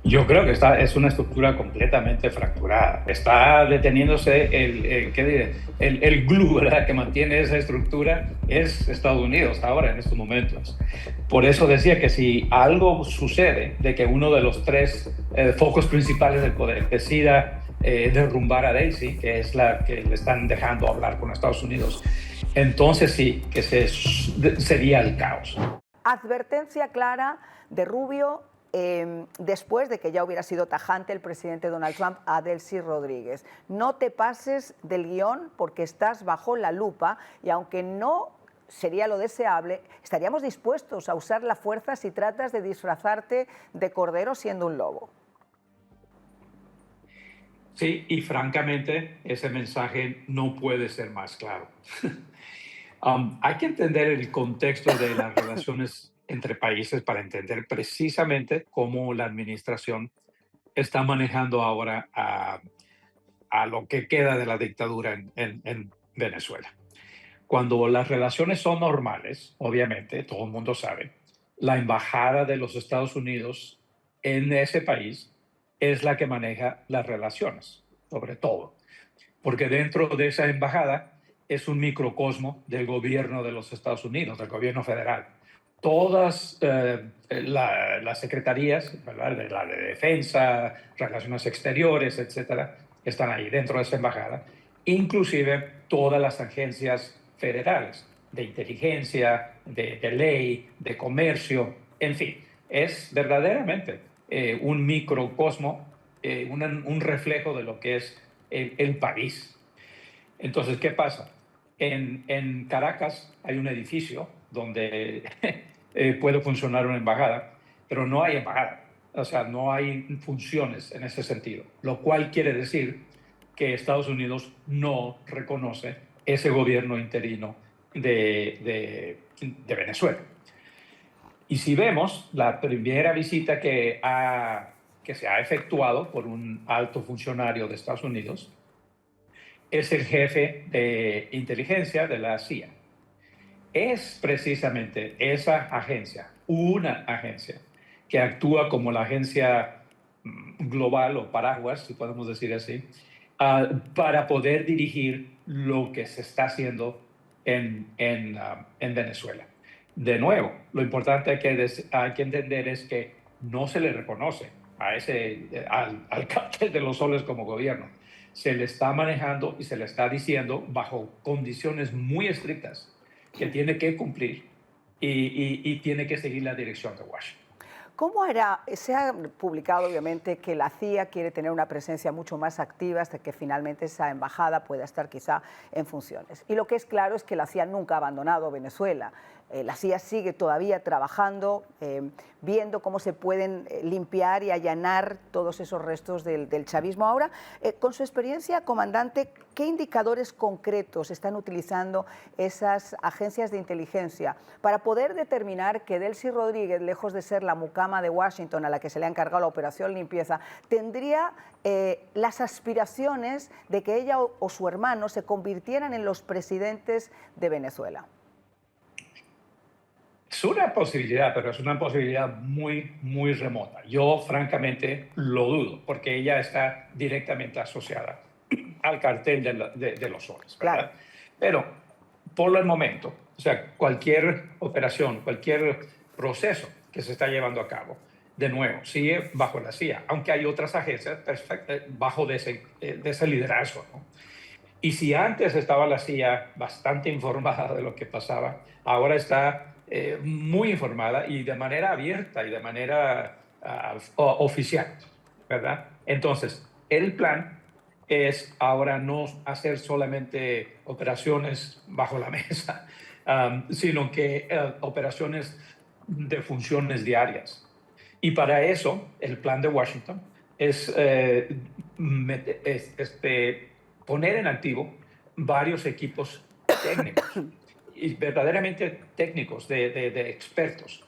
Yo creo que es una estructura completamente fracturada. Está deteniéndose ¿qué diré? El glue, ¿verdad?, que mantiene esa estructura es Estados Unidos ahora, en estos momentos. Por eso decía que si algo sucede de que uno de los tres focos principales del poder decida derrumbar a Daisy, que es la que le están dejando hablar con Estados Unidos, entonces sí, que sería el caos. Advertencia clara de Rubio después de que ya hubiera sido tajante el presidente Donald Trump a Delcy Rodríguez. No te pases del guión porque estás bajo la lupa y aunque no sería lo deseable, estaríamos dispuestos a usar la fuerza si tratas de disfrazarte de cordero siendo un lobo. Sí, y francamente ese mensaje no puede ser más claro. Hay que entender el contexto de las relaciones entre países para entender precisamente cómo la administración está manejando ahora a lo que queda de la dictadura en Venezuela. Cuando las relaciones son normales, obviamente, todo el mundo sabe, la embajada de los Estados Unidos en ese país es la que maneja las relaciones, sobre todo, porque dentro de esa embajada es un microcosmo del gobierno de los Estados Unidos, del gobierno federal. Todas las secretarías, ¿verdad?, de la de defensa, relaciones exteriores, etcétera, están ahí dentro de esa embajada, inclusive todas las agencias federales de inteligencia, de ley, de comercio, en fin, es verdaderamente un microcosmo, un reflejo de lo que es el país. Entonces, ¿qué pasa? En Caracas hay un edificio donde puede funcionar una embajada, pero no hay embajada. O sea, no hay funciones en ese sentido, lo cual quiere decir que Estados Unidos no reconoce ese gobierno interino de Venezuela. Y si vemos la primera visita que se ha efectuado por un alto funcionario de Estados Unidos, es el jefe de inteligencia de la CIA. Es precisamente esa agencia, una agencia, que actúa como la agencia global o paraguas, si podemos decir así, para poder dirigir lo que se está haciendo en Venezuela. De nuevo, lo importante hay que entender es que no se le reconoce al cártel de los soles como gobierno. Se le está manejando y se le está diciendo bajo condiciones muy estrictas que tiene que cumplir y tiene que seguir la dirección de Washington. ¿Cómo era? Se ha publicado, obviamente, que la CIA quiere tener una presencia mucho más activa hasta que finalmente esa embajada pueda estar quizá en funciones. Y lo que es claro es que la CIA nunca ha abandonado Venezuela. La CIA sigue todavía trabajando, viendo cómo se pueden limpiar y allanar todos esos restos del chavismo. Ahora, con su experiencia, comandante, ¿qué indicadores concretos están utilizando esas agencias de inteligencia para poder determinar que Delcy Rodríguez, lejos de ser la mucama de Washington a la que se le ha encargado la operación limpieza, tendría las aspiraciones de que ella o su hermano se convirtieran en los presidentes de Venezuela? Es una posibilidad, pero es una posibilidad muy, muy remota. Yo francamente lo dudo, porque ella está directamente asociada al cartel de los soles, Claro. ¿verdad? Pero por el momento, o sea, cualquier operación, cualquier proceso que se está llevando a cabo, de nuevo, sigue bajo la CIA, aunque hay otras agencias bajo de ese liderazgo, ¿no? Y si antes estaba la CIA bastante informada de lo que pasaba, ahora está muy informada y de manera abierta y de manera oficial, ¿verdad? Entonces, el plan es ahora no hacer solamente operaciones bajo la mesa, sino que operaciones de funciones diarias. Y para eso, el plan de Washington es, poner en activo varios equipos técnicos, y verdaderamente técnicos, de expertos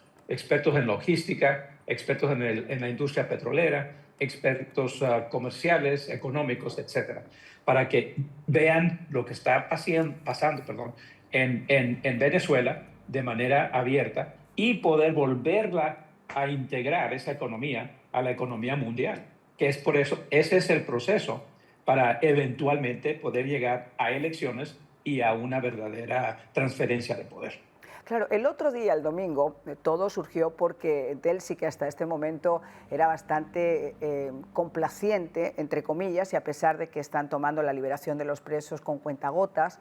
en logística, expertos en la industria petrolera, expertos comerciales, económicos, etcétera, para que vean lo que está pasando, perdón, en Venezuela de manera abierta y poder volverla a integrar esa economía a la economía mundial, que es por eso, ese es el proceso para eventualmente poder llegar a elecciones y a una verdadera transferencia de poder. Claro, el otro día, el domingo, todo surgió porque Delcy, que hasta este momento era bastante complaciente, entre comillas, y a pesar de que están tomando la liberación de los presos con cuentagotas,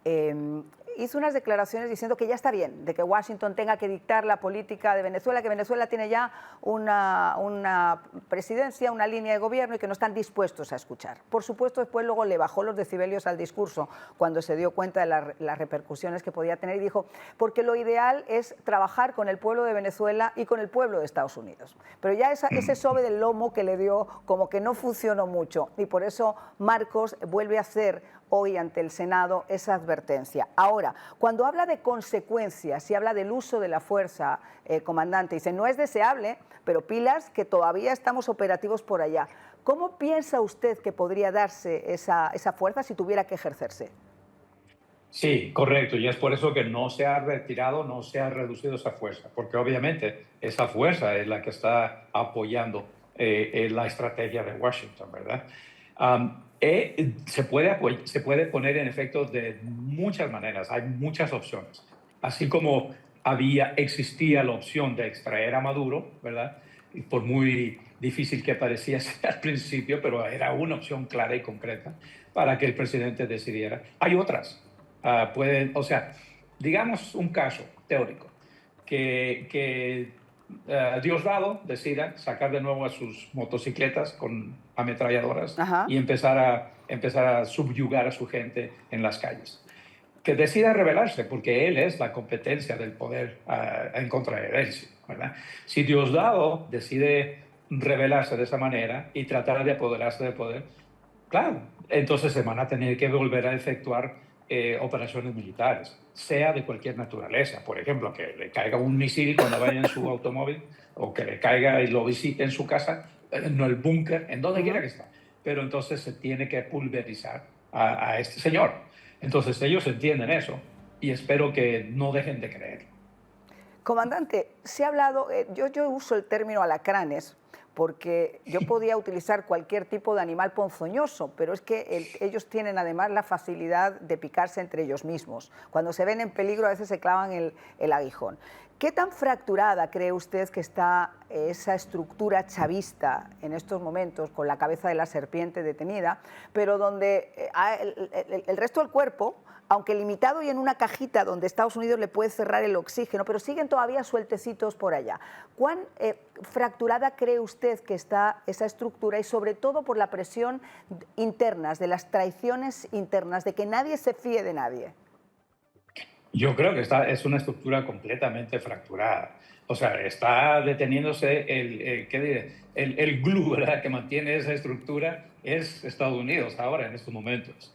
eh, hizo unas declaraciones diciendo que ya está bien, de que Washington tenga que dictar la política de Venezuela, que Venezuela tiene ya una presidencia, una línea de gobierno y que no están dispuestos a escuchar. Por supuesto, después luego le bajó los decibelios al discurso cuando se dio cuenta de las repercusiones que podía tener y dijo, porque lo ideal es trabajar con el pueblo de Venezuela y con el pueblo de Estados Unidos. Pero ya ese sobe del lomo que le dio como que no funcionó mucho y por eso Marcos vuelve a hacer hoy ante el Senado esa advertencia. Ahora, cuando habla de consecuencias y habla del uso de la fuerza, comandante, dice, no es deseable, pero pilas que todavía estamos operativos por allá. ¿Cómo piensa usted que podría darse esa fuerza si tuviera que ejercerse? Sí, correcto, y es por eso que no se ha retirado, no se ha reducido esa fuerza, porque obviamente esa fuerza es la que está apoyando la estrategia de Washington, ¿verdad? Se puede poner en efecto de muchas maneras, hay muchas opciones. Así como existía la opción de extraer a Maduro, ¿verdad? Y por muy difícil que parecía ser al principio, pero era una opción clara y concreta para que el presidente decidiera. Hay otras. O sea, digamos un caso teórico, que Diosdado decida sacar de nuevo a sus motocicletas con ametralladoras Ajá. y empezar a subyugar a su gente en las calles. Que decida rebelarse, porque él es la competencia del poder en contra de él, ¿verdad? Si Diosdado decide rebelarse de esa manera y tratar de apoderarse del poder, claro, entonces se van a tener que volver a efectuar operaciones militares, sea de cualquier naturaleza. Por ejemplo, que le caiga un misil cuando vaya en su automóvil, o que le caiga y lo visite en su casa, en el búnker, en donde quiera que esté. Pero entonces se tiene que pulverizar a este señor. Entonces ellos entienden eso y espero que no dejen de creer. Comandante, se ha hablado, yo uso el término alacranes porque yo podía utilizar cualquier tipo de animal ponzoñoso, pero es que ellos tienen además la facilidad de picarse entre ellos mismos. Cuando se ven en peligro a veces se clavan el aguijón. ¿Qué tan fracturada cree usted que está esa estructura chavista en estos momentos, con la cabeza de la serpiente detenida, pero donde el resto del cuerpo, aunque limitado y en una cajita donde Estados Unidos le puede cerrar el oxígeno, pero siguen todavía sueltecitos por allá? ¿Cuán fracturada cree usted que está esa estructura y sobre todo por la presión internas, de las traiciones internas, de que nadie se fíe de nadie? Yo creo que es una estructura completamente fracturada. O sea, está deteniéndose ¿qué diré? El glue, ¿verdad?, que mantiene esa estructura es Estados Unidos ahora, en estos momentos.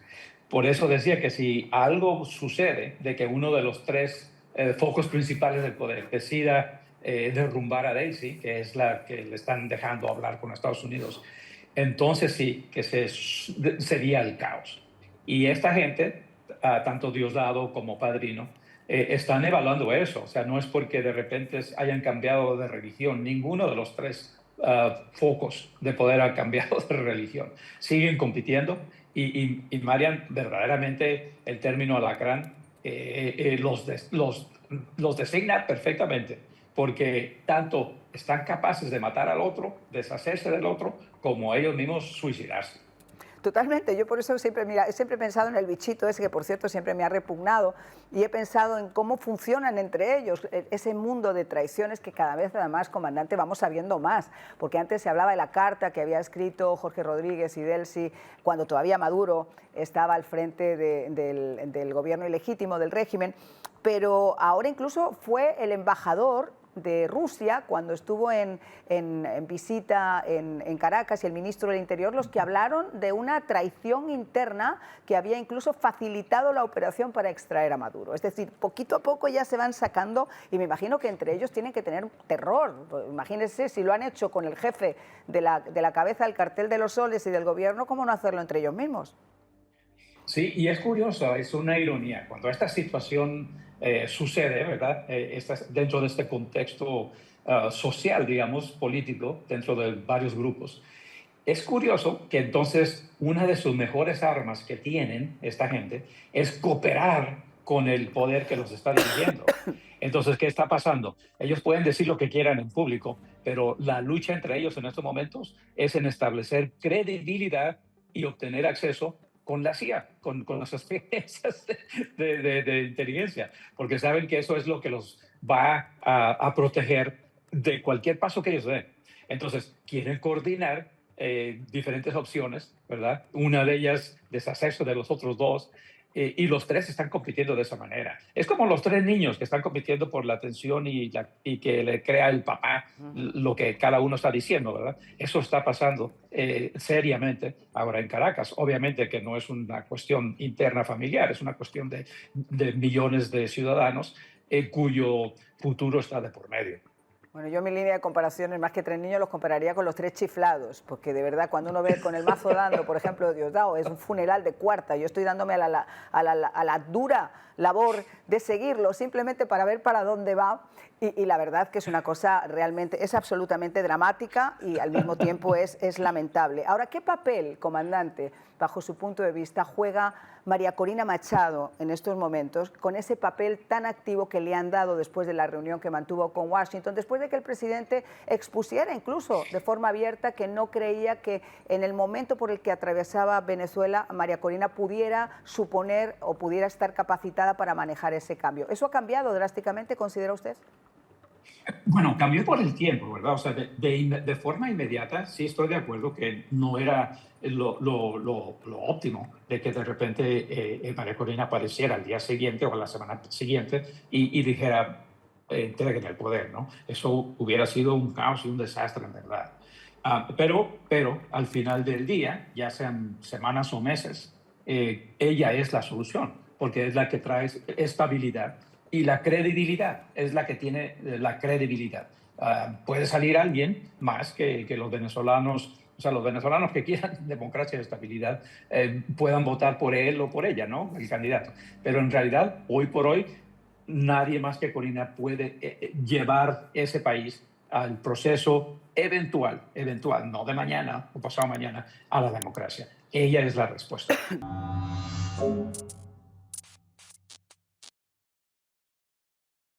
Por eso decía que si algo sucede de que uno de los tres focos principales del poder decida derrumbar a Daisy, que es la que le están dejando hablar con Estados Unidos, entonces sí, sería el caos. Y esta gente, tanto Diosdado como Padrino, están evaluando eso. O sea, no es porque de repente hayan cambiado de religión. Ninguno de los tres focos de poder ha cambiado de religión. Siguen compitiendo y Marian, verdaderamente el término alacrán los designa perfectamente, porque tanto están capaces de matar al otro, deshacerse del otro, como ellos mismos suicidarse. Totalmente, yo por eso siempre, mira, siempre he pensado en el bichito ese, que por cierto siempre me ha repugnado, y he pensado en cómo funcionan entre ellos, ese mundo de traiciones que cada vez además, comandante, vamos sabiendo más, porque antes se hablaba de la carta que había escrito Jorge Rodríguez y Delcy, cuando todavía Maduro estaba al frente del gobierno ilegítimo, del régimen, pero ahora incluso fue el embajador de Rusia, cuando estuvo en visita en Caracas, y el ministro del Interior, los que hablaron de una traición interna que había incluso facilitado la operación para extraer a Maduro. Es decir, poquito a poco ya se van sacando, y me imagino que entre ellos tienen que tener terror. Imagínense, si lo han hecho con el jefe de la cabeza del cartel de los soles y del gobierno, ¿cómo no hacerlo entre ellos mismos? Sí, y es curioso, es una ironía. Cuando esta situación sucede, ¿verdad? Dentro de este contexto social, digamos, político dentro de varios grupos. Es curioso que entonces una de sus mejores armas que tienen esta gente es cooperar con el poder que los está dirigiendo. Entonces, ¿qué está pasando? Ellos pueden decir lo que quieran en público, pero la lucha entre ellos en estos momentos es en establecer credibilidad y obtener acceso con la CIA, con las agencias de inteligencia, porque saben que eso es lo que los va a proteger de cualquier paso que ellos den. Entonces, quieren coordinar diferentes opciones, ¿verdad? Una de ellas deshacerse de los otros dos, y los tres están compitiendo de esa manera. Es como los tres niños que están compitiendo por la atención y que le crea el papá Ujú. lo que cada uno está diciendo, ¿verdad? Eso está pasando seriamente ahora en Caracas. Obviamente que no es una cuestión interna familiar, es una cuestión de millones de ciudadanos cuyo futuro está de por medio. Bueno, yo mi línea de comparaciones, más que tres niños, los compararía con los tres chiflados, porque de verdad cuando uno ve con el mazo dando, por ejemplo, Diosdado, es un funeral de cuarta, yo estoy dándome a la dura labor de seguirlo, simplemente para ver para dónde va, y la verdad que es una cosa realmente, es absolutamente dramática y al mismo tiempo es lamentable. Ahora, ¿qué papel, comandante, bajo su punto de vista, juega María Corina Machado en estos momentos, con ese papel tan activo que le han dado después de la reunión que mantuvo con Washington, después de que el presidente expusiera incluso de forma abierta que no creía que en el momento por el que atravesaba Venezuela, María Corina pudiera suponer o pudiera estar capacitada para manejar ese cambio? ¿Eso ha cambiado drásticamente, considera usted? Bueno, cambió por el tiempo, ¿verdad? O sea, de forma inmediata sí estoy de acuerdo que no era lo óptimo de que de repente María Corina apareciera al día siguiente o a la semana siguiente y dijera, entreguen el poder, ¿no? Eso hubiera sido un caos y un desastre, en verdad. Pero al final del día, ya sean semanas o meses, ella es la solución, porque es la que trae estabilidad y la credibilidad, es la que tiene la credibilidad. Puede salir alguien más que los venezolanos, o sea, los venezolanos que quieran democracia y estabilidad puedan votar por él o por ella, ¿no? El candidato. Pero en realidad, hoy por hoy, nadie más que Corina puede llevar ese país al proceso eventual, no de mañana o pasado mañana, a la democracia. Ella es la respuesta.